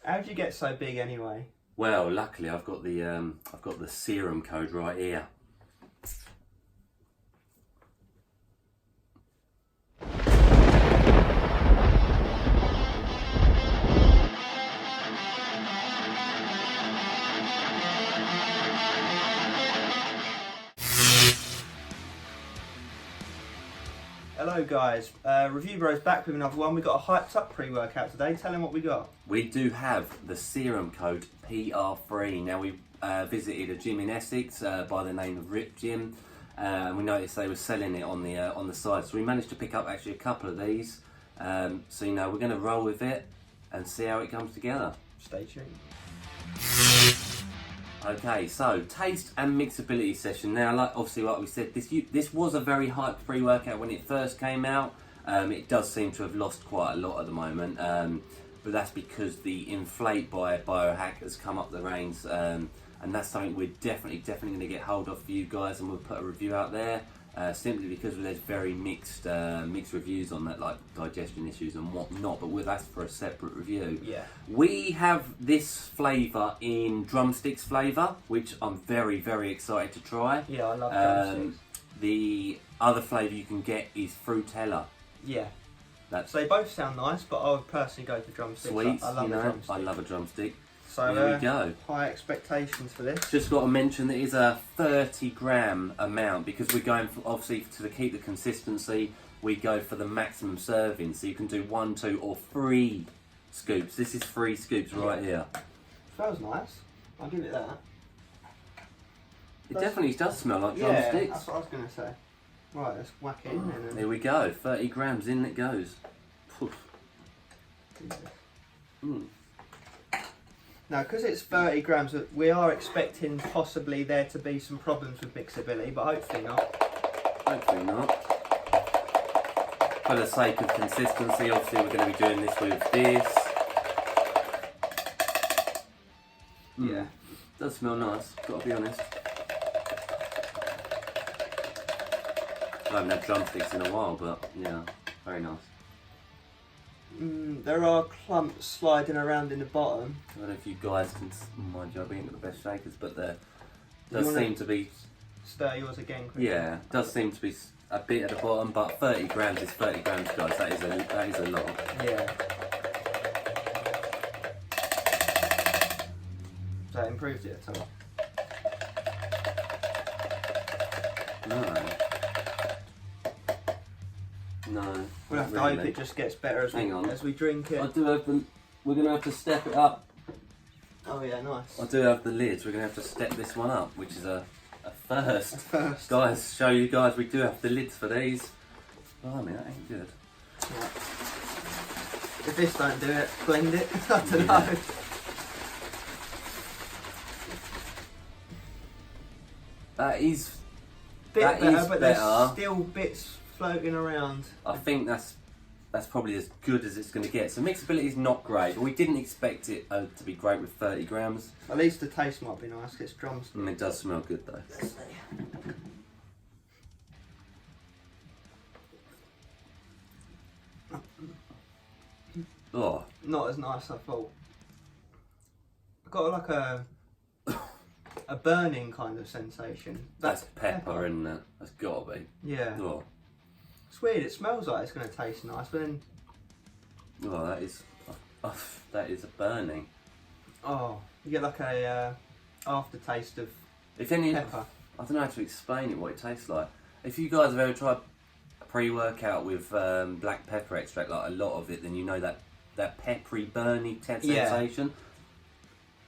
How'd you get so big anyway? Well, luckily I've got the Serum code right here. Hello guys, Review Bros back with another one. We got a hyped up pre-workout today. Tell them what we got. We do have the Serum code PR3. Now we visited a gym in Essex by the name of Rip Gym, and we noticed they were selling it on the side. So we managed to pick up actually a couple of these. So you know we're going to roll with it and see how it comes together. Stay tuned. Okay, so taste and mixability session. Now, obviously, like we said, this was a very hyped pre-workout when it first came out. It does seem to have lost quite a lot at the moment, but that's because the Inflate by Biohack has come up the reins, and that's something we're definitely going to get hold of for you guys, and we'll put a review out there. Simply because there's very mixed reviews on that, like digestion issues and whatnot, but that's for a separate review. Yeah. We have this flavour in drumsticks flavour, which I'm very excited to try. Yeah, I love drumsticks. The other flavour you can get is Frutella. Yeah. So they both sound nice, but I would personally go for drumsticks. Sweet, I love a drumstick. I love a drumstick. So there we go. High expectations for this. Just got to mention that it is a 30-gram amount because we're going for, obviously to keep the consistency. We go for the maximum serving, so you can do 1, 2, or 3 scoops. This is 3 scoops right here. Smells nice. I'll give it that. It definitely does smell like Yeah, drumsticks. that's what I was going to say. Right, let's whack it in then. There we go. 30 grams in it goes. Poof. Now, because it's 30 grams, we are expecting possibly there to be some problems with mixability, but hopefully not. Hopefully not. For the sake of consistency, obviously we're going to be doing this with this. Yeah. Does smell nice, got to be honest. I haven't had drumsticks in a while, but yeah, very nice. There are clumps sliding around in the bottom. I don't know if you guys can, mind you, I've been the best shakers, but there does seem to be... Stir yours again quickly. Yeah, does seem to be a bit at the bottom, but 30 grams is 30 grams, guys. That is a lot. Yeah. So that improved it at all? No. We'll have to hope it just gets better as we drink it. We're going to have to step it up. Oh yeah, nice. I do have the lids. We're going to have to step this one up, which is a first. A first. Guys, show you guys we do have the lids for these. Blimey, that ain't good. Right. If this don't do it, blend it. I don't know. That is better, but better. there's still bits floating around. I think that's probably as good as it's going to get. So mixability is not great, but we didn't expect it to be great with 30 grams. At least the taste might be nice. It's drumstick. It does smell good though. Let's see. Oh, Not as nice as I thought. I've got like a burning kind of sensation. that's pepper, isn't it? That's got to be. Yeah. Oh. It's weird. It smells like it's going to taste nice, but then that is a burning. You get like a aftertaste of pepper. I don't know how to explain it. What it tastes like. If you guys have ever tried a pre-workout with black pepper extract, like a lot of it, then you know that peppery, burny sensation.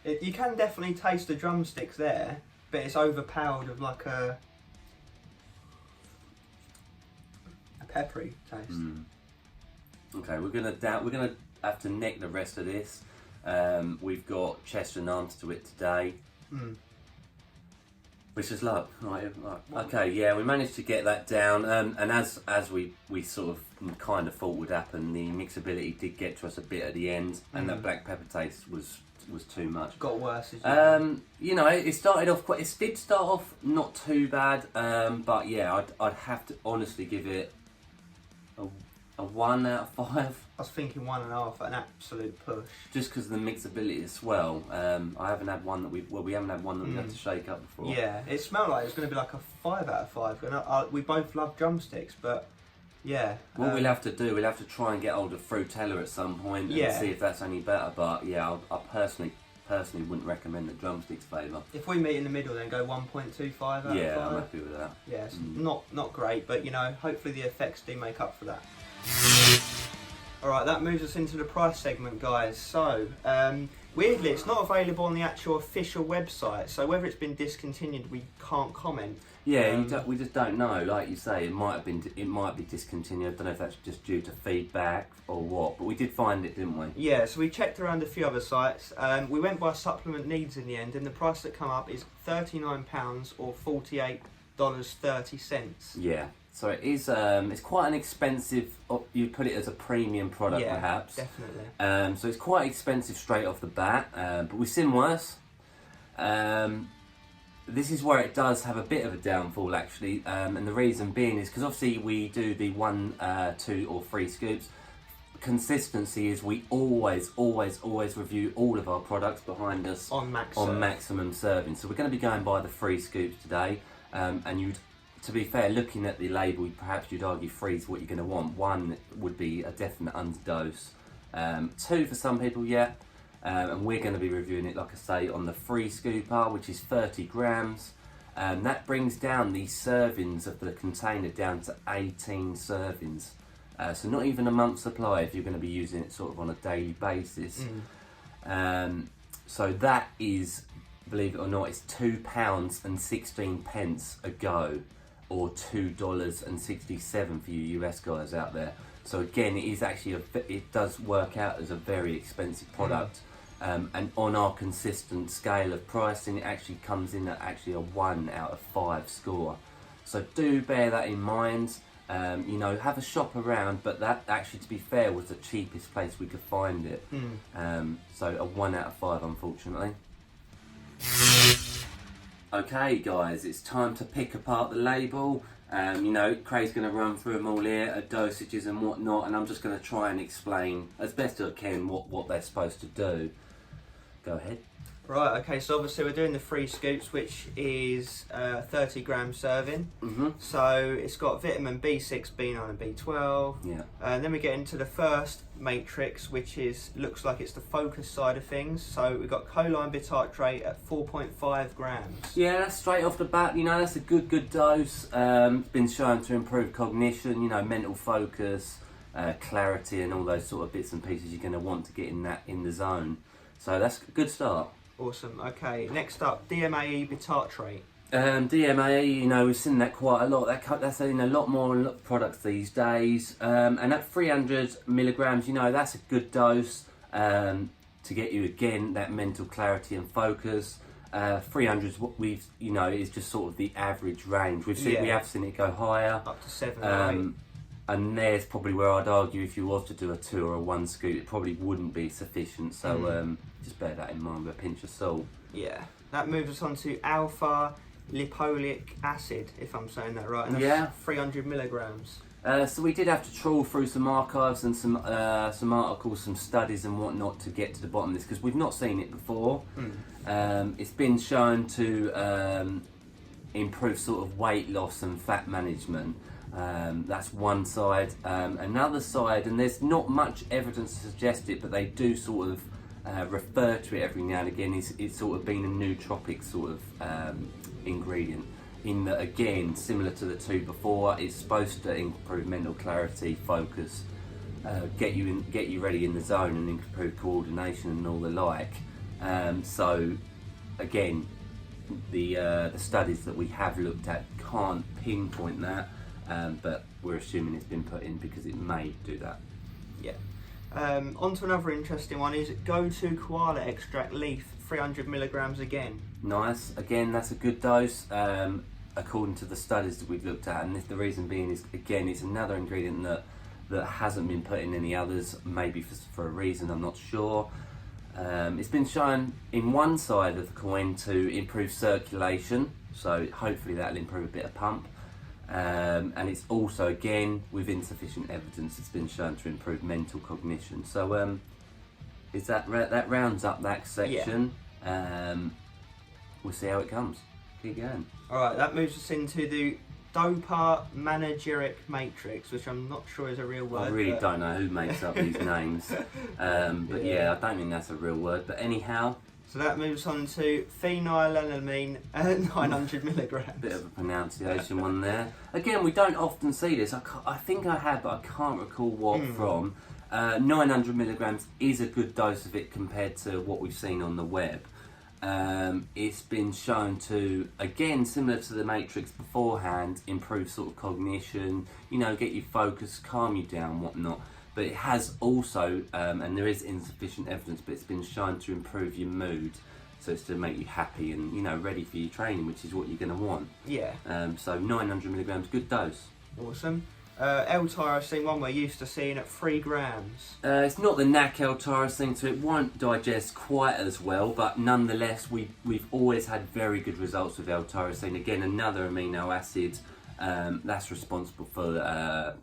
You can definitely taste the drumsticks there, but it's overpowered with like a peppery taste. Okay, we're gonna have to neck the rest of this. We've got chest and arms to it today. Which is luck, right? Okay, yeah, we managed to get that down, and as we sort of kind of thought would happen, the mixability did get to us a bit at the end, and that black pepper taste was too much. Got worse. You know, it started off it did start off not too bad, but yeah, I'd have to honestly give it A 1 out of 5. I was thinking 1.5, an absolute push. Just because of the mixability as well. I haven't had one that we haven't had one that we had to shake up before. Yeah, it smelled like it was going to be like a 5 out of 5. And we both love drumsticks, but yeah. What we'll have to try and get hold of Frutella at some point and see if that's any better. But yeah, I personally wouldn't recommend the drumsticks flavour. If we meet in the middle, then go 1.25 out of 5. Yeah, I'm happy with that. Yeah, it's not great, but you know, hopefully the effects do make up for that. Alright, that moves us into the price segment, guys. So, weirdly, it's not available on the actual official website, so whether it's been discontinued, we can't comment. Yeah, we just don't know. Like you say, it might be discontinued. I don't know if that's just due to feedback or what, but we did find it, didn't we? Yeah, so we checked around a few other sites. We went by supplement needs in the end, and the price that come up is £39 or $48.30. Yeah. So it is. It's quite an expensive. You put it as a premium product, perhaps. Definitely. So it's quite expensive straight off the bat, but we've seen worse. This is where it does have a bit of a downfall, actually, and the reason being is because obviously we do the 1, 2, or 3 scoops. Consistency is we always review all of our products behind us on maximum serving. So we're going to be going by the 3 scoops today, and to be fair, looking at the label, perhaps you'd argue 3 is what you're going to want. 1 would be a definite underdose. 2 for some people, yeah. And we're going to be reviewing it, like I say, on the 3 scooper, which is 30 grams. That brings down the servings of the container down to 18 servings. So not even a month's supply if you're going to be using it sort of on a daily basis. So that is, believe it or not, it's £2.16 a go, or $2.67 for you US guys out there. So again, it is actually it does work out as a very expensive product. And on our consistent scale of pricing, it actually comes in at actually a 1 out of 5 score. So do bear that in mind. You know, have a shop around, but that actually, to be fair, was the cheapest place we could find it. So a 1 out of 5, unfortunately. Okay guys, it's time to pick apart the label. You know, Craig's going to run through them all here, dosages and whatnot, and I'm just going to try and explain as best I can what they're supposed to do. Go ahead. Right, okay, so obviously we're doing the 3 scoops, which is 30 gram serving. So it's got vitamin B6, B9 and B12. Yeah. And then we get into the first matrix, which looks like it's the focus side of things. So we've got choline bitartrate at 4.5 grams. Yeah, that's straight off the bat, you know, that's a good dose. It's been shown to improve cognition, you know, mental focus, clarity and all those sort of bits and pieces you're going to want to get in the zone. So that's a good start. Awesome. Okay, next up, DMAE bitartrate. DMAE, you know, we've seen that quite a lot. That's in a lot more products these days. And at 300 milligrams, you know, that's a good dose to get you again that mental clarity and focus. 300 is what you know, is just sort of the average range. We have seen it go higher, up to 7 or 8. And there's probably where I'd argue if you was to do a 2 or a 1 scoop, it probably wouldn't be sufficient. So just bear that in mind with a pinch of salt. Yeah, that moves us on to alpha lipoic acid, if I'm saying that right. And that's 300 milligrams. So we did have to trawl through some archives and some articles, some studies and whatnot to get to the bottom of this, because we've not seen it before. It's been shown to improve sort of weight loss and fat management. That's one side. Another side, and there's not much evidence to suggest it, but they do sort of refer to it every now and again. It's sort of been a nootropic sort of ingredient, in that, again, similar to the 2 before, it's supposed to improve mental clarity, focus, get you ready in the zone and improve coordination and all the like. So again, the studies that we have looked at can't pinpoint that. But we're assuming it's been put in because it may do that. Yeah. On to another interesting one is Go-To Koala Extract Leaf, 300 milligrams again. Nice. Again, that's a good dose, according to the studies that we've looked at. And the reason being is, again, it's another ingredient that hasn't been put in any others, maybe for a reason, I'm not sure. It's been shown in one side of the coin to improve circulation, so hopefully that'll improve a bit of pump. And it's also, again, with insufficient evidence, it's been shown to improve mental cognition. So is that rounds up that section. We'll see how it comes. Keep going. Alright, that moves us into the dopaminergic matrix, which I'm not sure is a real word. I really don't know who makes up these names. But yeah, I don't think that's a real word. But anyhow. So that moves on to phenylalanine 900 milligrams. Bit of a pronunciation one there. Again, we don't often see this. I think I have, but I can't recall what from. 900 milligrams is a good dose of it compared to what we've seen on the web. It's been shown to, again, similar to the matrix beforehand, improve sort of cognition, get you focused, calm you down, whatnot. But it has also, and there is insufficient evidence, but it's been shown to improve your mood. So it's to make you happy and, ready for your training, which is what you're going to want. Yeah. So 900 milligrams, good dose. Awesome. L-tyrosine, one we're used to seeing at 3 grams. It's not the NAC L-tyrosine, so it won't digest quite as well, but nonetheless, we've always had very good results with L-tyrosine. Again, another amino acid that's responsible for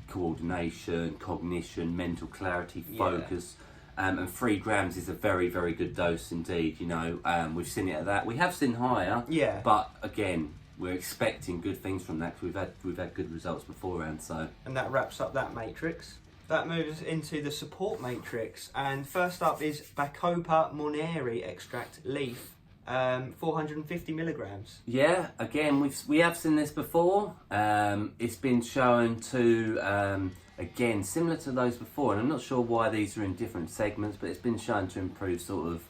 coordination, cognition, mental clarity, focus. And 3 grams is a very, very good dose indeed. We've seen it at that. We have seen higher, but again, we're expecting good things from that because we've had good results beforehand. So, and that wraps up that matrix. That moves into the support matrix, and first up is Bacopa monnieri extract leaf, 450 milligrams. Yeah, again we have seen this before. It's been shown to again similar to those before, and I'm not sure why these are in different segments, but it's been shown to improve sort of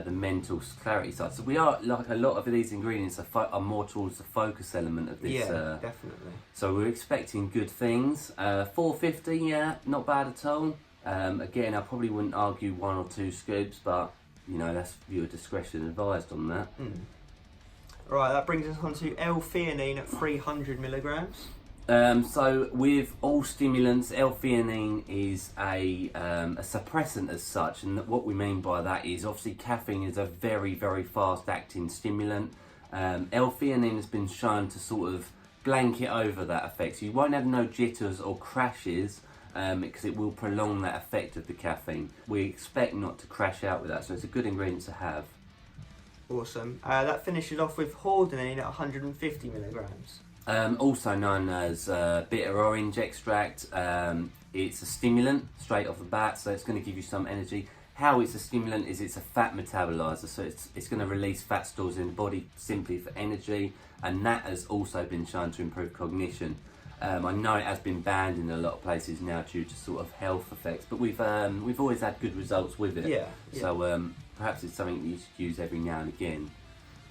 the mental clarity side. So we are, like a lot of these ingredients are more towards the focus element of this. Yeah, definitely. So we're expecting good things. 450, yeah, not bad at all. Again, I probably wouldn't argue 1 or 2 scoops, but that's viewer discretion advised on that. Right, that brings us on to L-theanine at 300 milligrams. So with all stimulants, L-theanine is a suppressant as such, and what we mean by that is obviously caffeine is a very, very fast acting stimulant. L-theanine has been shown to sort of blanket over that effect, so you won't have no jitters or crashes because it will prolong that effect of the caffeine. We expect not to crash out with that, so it's a good ingredient to have. Awesome. That finishes off with hordenine at 150 milligrams. Also known as bitter orange extract. It's a stimulant straight off the bat, so it's going to give you some energy. How it's a stimulant is it's a fat metabolizer, so it's going to release fat stores in the body simply for energy, and that has also been shown to improve cognition. I know it has been banned in a lot of places now due to sort of health effects, but we've always had good results with it. Yeah. So perhaps it's something that you should use every now and again.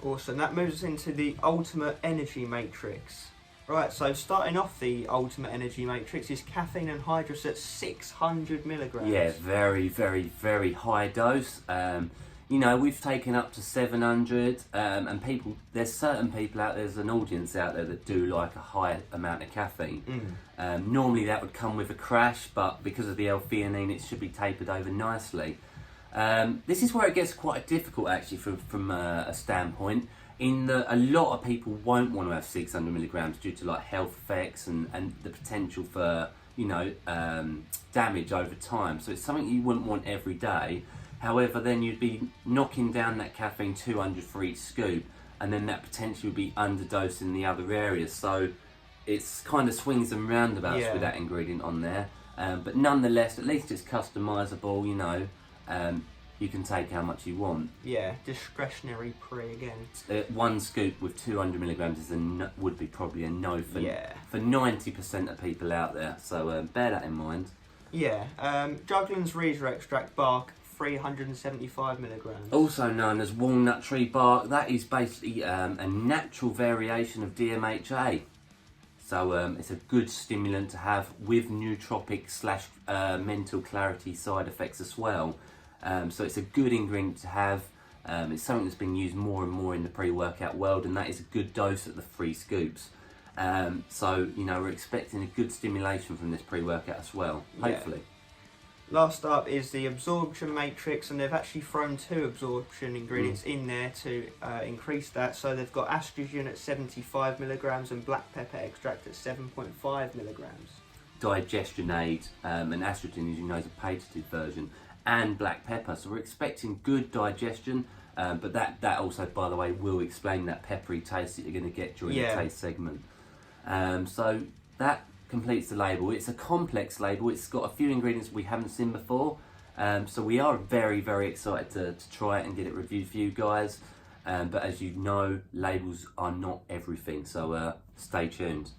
Awesome. That moves us into the ultimate energy matrix. Right, so starting off the ultimate energy matrix is caffeine anhydrous at 600 milligrams. Yeah, very, very, very high dose. We've taken up to 700, and there's certain people out there, there's an audience out there that do like a high amount of caffeine. Normally that would come with a crash, but because of the L-theanine, it should be tapered over nicely. This is where it gets quite difficult actually from a standpoint, in that a lot of people won't want to have 600 milligrams due to like health effects and the potential for damage over time. So it's something you wouldn't want every day. However, then you'd be knocking down that caffeine 200 for each scoop, and then that potentially would be underdosed in the other areas. So it's kind of swings and roundabouts with that ingredient on there. But nonetheless, at least it's customizable. You can take how much you want. Yeah, discretionary pre again. 1 scoop with 200 milligrams would be probably a no for 90% of people out there. So bear that in mind. Yeah, Juglans Reza extract bark 375 milligrams. Also known as walnut tree bark. That is basically a natural variation of DMHA. So it's a good stimulant to have with nootropic / mental clarity side effects as well. So it's a good ingredient to have. It's something that's been used more and more in the pre-workout world, and that is a good dose at the 3 scoops. So we're expecting a good stimulation from this pre-workout as well, hopefully. Last up is the absorption matrix, and they've actually thrown 2 absorption ingredients in there to increase that. So they've got estrogen at 75 milligrams and black pepper extract at 7.5 milligrams. Digestion aid, and estrogen, as you know, is a patented version, and black pepper. So we're expecting good digestion, but that also, by the way, will explain that peppery taste that you're going to get during the taste segment. So that completes the label. It's a complex label. It's got a few ingredients we haven't seen before. So we are very, very excited to try it and get it reviewed for you guys. But as you know, labels are not everything. So stay tuned.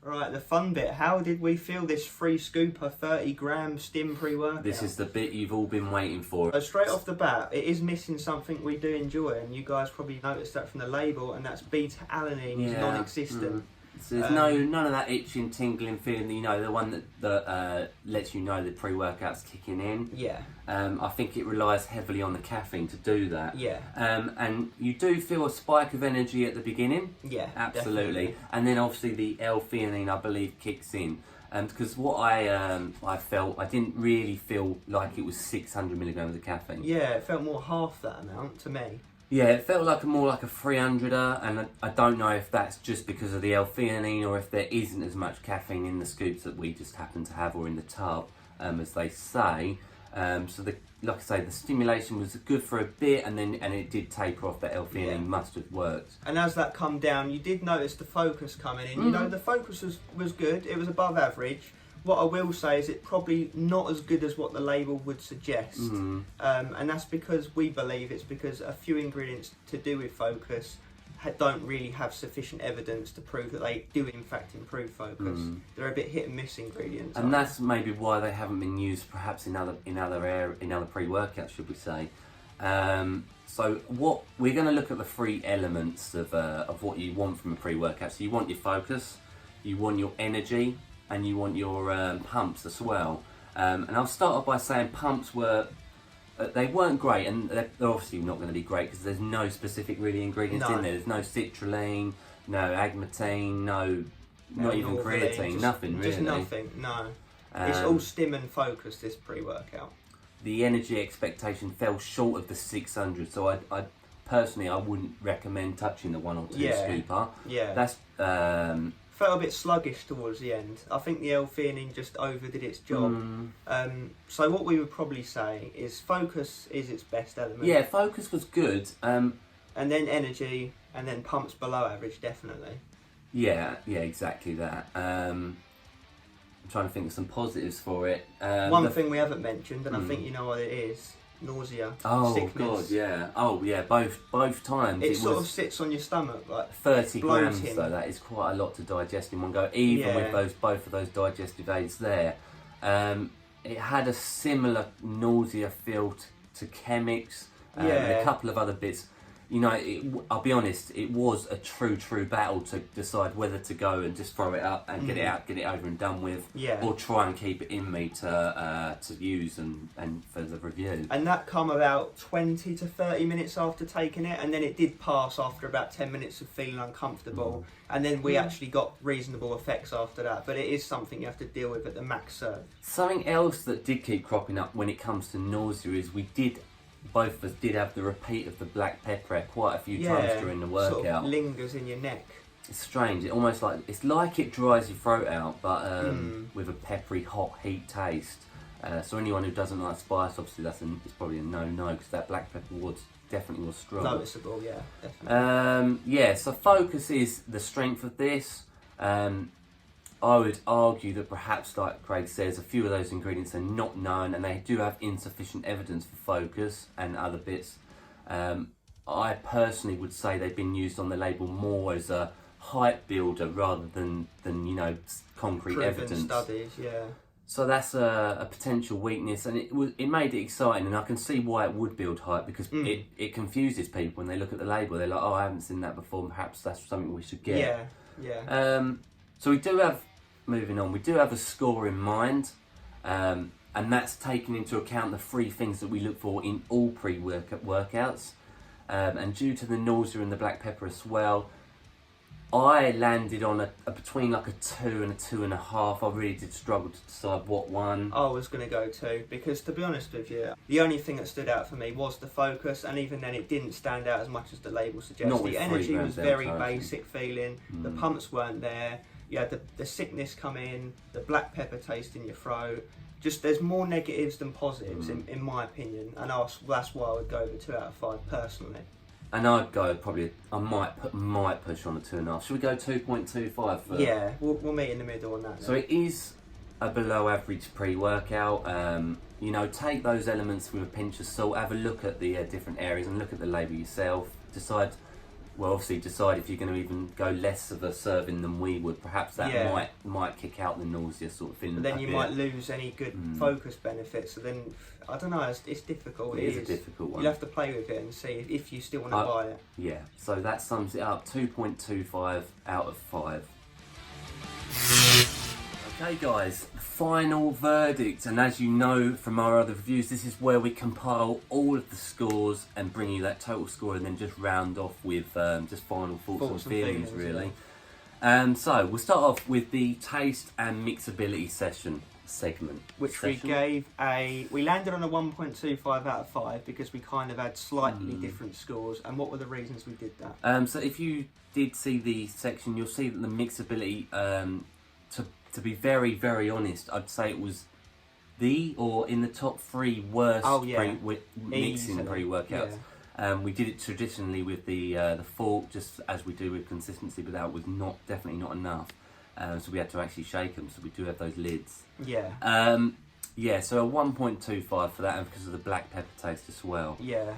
Right, the fun bit. How did we feel this free scooper 30-gram stim pre-workout? This is the bit you've all been waiting for. So straight off the bat, it is missing something we do enjoy, and you guys probably noticed that from the label, and that's beta-alanine is non-existent. So there's none of that itching, tingling feeling, you know, the one that lets you know the pre-workout's kicking in. Yeah. I think it relies heavily on the caffeine to do that. Yeah. And you do feel a spike of energy at the beginning. Yeah, absolutely. definitely. And then obviously the L-theanine, I believe, kicks in. Because what I felt, I didn't really feel like it was 600 milligrams of caffeine. Yeah, it felt more half that amount to me. Yeah, it felt like more like a 300er, and I don't know if that's just because of the L-theanine or if there isn't as much caffeine in the scoops that we just happen to have, or in the tub, as they say. So like I say, the stimulation was good for a bit, and it did taper off. That L-theanine must have worked. And as that come down, you did notice the focus coming in. You know, the focus was good. It was above average. What I will say is it probably not as good as what the label would suggest. And that's because we believe it's because a few ingredients to do with focus don't really have sufficient evidence to prove that they do in fact improve focus. They're a bit hit and miss ingredients. And that's maybe why they haven't been used perhaps in other pre-workouts, should we say. So what we're going to look at the 3 elements of what you want from a pre-workout. So you want your focus, you want your energy, and you want your pumps as well. And I'll start off by saying pumps they weren't great, and they're obviously not going to be great because there's no specific really ingredients in there. There's no citrulline, no agmatine, not even creatine, nothing really. Just nothing, no. It's all stim and focus, this pre-workout. The energy expectation fell short of the 600, so I personally wouldn't recommend touching the 1 or 2 scooper. Yeah. That's felt a bit sluggish towards the end. I think the L-theanine just overdid its job. So what we would probably say is focus is its best element. Yeah, focus was good. And then energy, and then pumps below average, definitely. Yeah, exactly that. I'm trying to think of some positives for it. One thing we haven't mentioned, and I think you know what it is. Nausea, sickness. God, yeah. Oh, yeah. Both times. It sort of sits on your stomach, like 30 grams bloating. though. That is quite a lot to digest in one go. Even with both of those digestive aids there, it had a similar nausea feel to Chemix. And a couple of other bits. You know, I'll be honest. It was a true battle to decide whether to go and just throw it up and get it over and done with, or try and keep it in me to use and for the review. And that come about 20 to 30 minutes after taking it, and then it did pass after about 10 minutes of feeling uncomfortable, and then we actually got reasonable effects after that. But it is something you have to deal with at the max serve. Something else that did keep cropping up when it comes to nausea is both of us did have the repeat of the black pepper quite a few times during the workout. Sort of lingers in your neck. It's strange. It's like it dries your throat out, but with a peppery, hot, heat taste. So anyone who doesn't like spice, obviously it's probably a no-no, because that black pepper definitely was strong. Noticeable, yeah, definitely. So focus is the strength of this. I would argue that perhaps, like Craig says, a few of those ingredients are not known, and they do have insufficient evidence for focus and other bits. I personally would say they've been used on the label more as a hype builder rather than concrete Proven evidence. Studies, yeah. So that's a potential weakness, and it made it exciting, and I can see why it would build hype, because it confuses people when they look at the label. They're like, oh, I haven't seen that before, perhaps that's something we should get. Yeah. So we do have a score in mind, and that's taking into account the 3 things that we look for in all pre-workouts. And due to the nausea and the black pepper as well, I landed on a between like a 2 and a 2.5. I really did struggle to decide what one. I was going to go 2 because, to be honest with you, the only thing that stood out for me was the focus, and even then it didn't stand out as much as the label suggests. Not with The 3 energy grams was down very total. basic feeling, the pumps weren't there, you had the sickness come in, the black pepper taste in your throat. Just there's more negatives than positives in my opinion, and that's why I would go with 2 out of 5 personally. And I'd go probably, I might push on a 2.5. Should we go 2.25 for? Yeah, we'll meet in the middle on that. So it is a below average pre-workout. You know, take those elements with a pinch of salt. Have a look at the different areas and look at the label yourself. Decide if you're going to even go less of a serving than we would. Perhaps that might kick out the nausea sort of feeling. But then you might lose any good focus benefits. So then, I don't know, it's difficult. It is a difficult one. You'll have to play with it and see if you still want to buy it. Yeah, so that sums it up, 2.25 out of 5. Okay guys, final verdict, and as you know from our other reviews, this is where we compile all of the scores and bring you that total score, and then just round off with just final thoughts and feelings really. So we'll start off with the taste and mixability segment. Which we landed on a 1.25 out of 5 because we kind of had slightly different scores. And what were the reasons we did that? So if you did see the section, you'll see that the mixability, to be very, very honest, I'd say it was in the top 3 worst mixing pre-workouts. Yeah. We did it traditionally with the fork, just as we do with consistency, but that was definitely not enough. So we had to actually shake them, so we do have those lids. Yeah. So a 1.25 for that, and because of the black pepper taste as well. Yeah.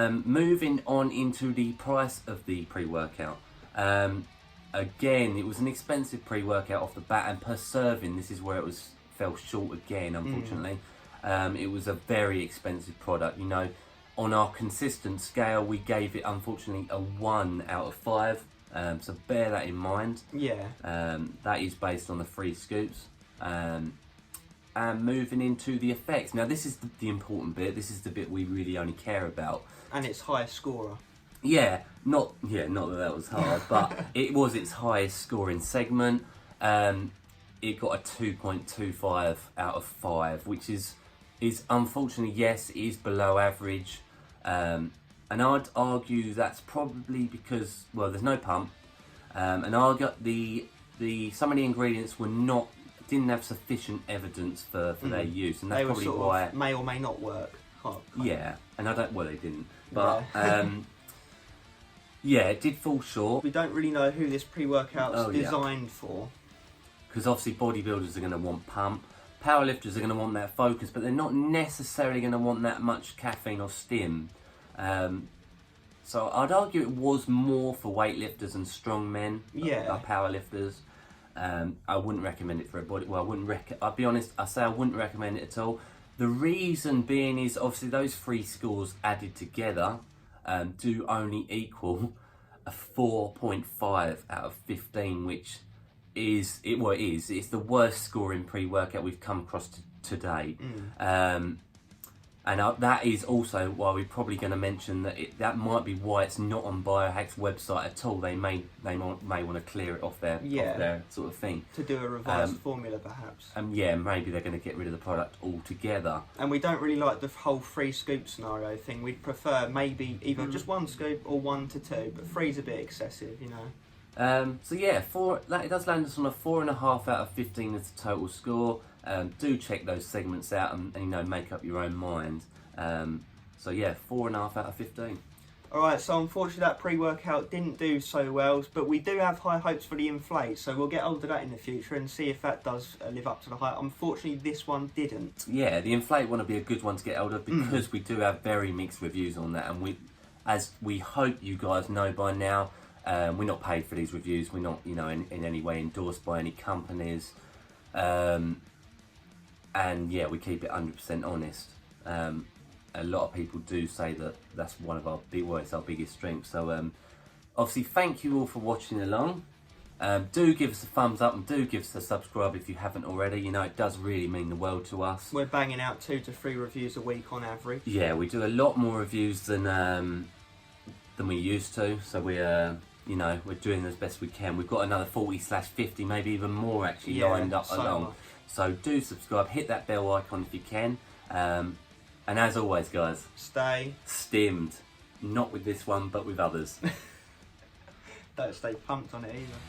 Moving on into the price of the pre-workout. Again, it was an expensive pre-workout off the bat, and per serving, this is where it fell short again, unfortunately. It was a very expensive product. You know, on our consistent scale, we gave it, unfortunately, a 1 out of 5. So bear that in mind. Yeah. That is based on the 3 scoops. And moving into the effects. Now, this is the important bit. This is the bit we really only care about. And its highest scorer. Not that was hard, but it was its highest scoring segment. It got a 2.25 out of 5, which is unfortunately, yes, it is below average. And I'd argue that's probably because, well, there's no pump, and I got some of the ingredients didn't have sufficient evidence for their use, and that's they were probably sort why of may or may not work. Yeah, and they didn't, but it did fall short. We don't really know who this pre-workout's designed for. Because obviously bodybuilders are going to want pump, powerlifters are going to want that focus, but they're not necessarily going to want that much caffeine or stim. So I'd argue it was more for weightlifters and strong men, powerlifters. I wouldn't recommend it for a body. Well, I'll be honest. I wouldn't recommend it at all. The reason being is obviously those 3 scores added together do only equal a 4.5 out of 15, which is it's the worst scoring pre-workout we've come across to date. And that is also why we're probably going to mention that might be why it's not on Biohack's website at all. They may want to clear it off their sort of thing. To do a revised formula, perhaps. Maybe they're going to get rid of the product altogether. And we don't really like the whole 3 scoop scenario thing. We'd prefer maybe either just 1 scoop or 1 to 2, but 3's a bit excessive, you know. It does land us on a 4.5 out of 15 as the total score. Do check those segments out and make up your own mind. 4.5 out of 15. Alright, so unfortunately that pre-workout didn't do so well, but we do have high hopes for the Inflate, so we'll get hold of that in the future and see if that does live up to the hype. Unfortunately this one didn't. Yeah, the Inflate one will be a good one to get hold of because we do have very mixed reviews on that, and as we hope you guys know by now, we're not paid for these reviews. We're not, in any way endorsed by any companies. We keep it 100% honest. A lot of people do say that that's one of our biggest strengths. So obviously, thank you all for watching along. Do give us a thumbs up and do give us a subscribe if you haven't already. It does really mean the world to us. We're banging out 2 to 3 reviews a week on average. Yeah, we do a lot more reviews than we used to. So you know, we're doing as best we can. We've got another 40/50, maybe even more actually lined up so along. much. So do subscribe, hit that bell icon if you can. And as always, guys, Stay. stimmed. Not with this one, but with others. Don't stay pumped on it either.